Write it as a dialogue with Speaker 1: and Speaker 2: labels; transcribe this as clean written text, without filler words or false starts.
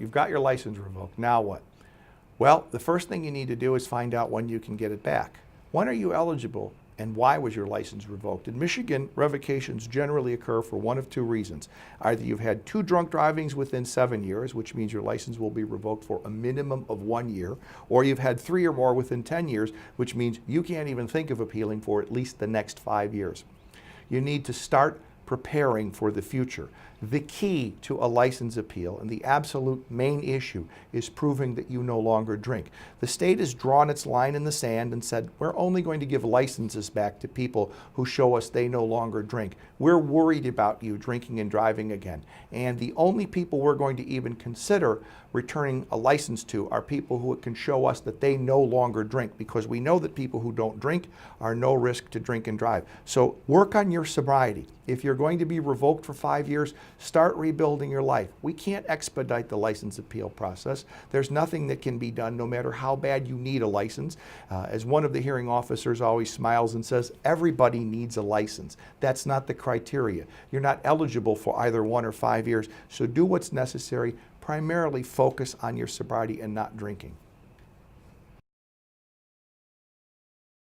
Speaker 1: You've got your license revoked. Now what? Well, the first thing you need to do is find out when you can get it back. When are you eligible and why was your license revoked? In Michigan, revocations generally occur for one of two reasons. Either you've had 2 drunk drivings within 7 years, which means your license will be revoked for a minimum of 1 year, or you've had 3 or more within 10 years, which means you can't even think of appealing for at least the next 5 years. You need to start preparing for the future. The key to a license appeal and the absolute main issue is proving that you no longer drink. The state has drawn its line in the sand and said, we're only going to give licenses back to people who show us they no longer drink. We're worried about you drinking and driving again. And the only people we're going to even consider returning a license to are people who can show us that they no longer drink, because we know that people who don't drink are no risk to drink and drive. So work on your sobriety. If you're going to be revoked for 5 years, start rebuilding your life. We can't expedite the license appeal process. There's nothing that can be done no matter how bad you need a license. As one of the hearing officers always smiles and says, everybody needs a license. That's not the criteria. You're not eligible for either 1 or 5 years. So do what's necessary. Primarily focus on your sobriety and not drinking.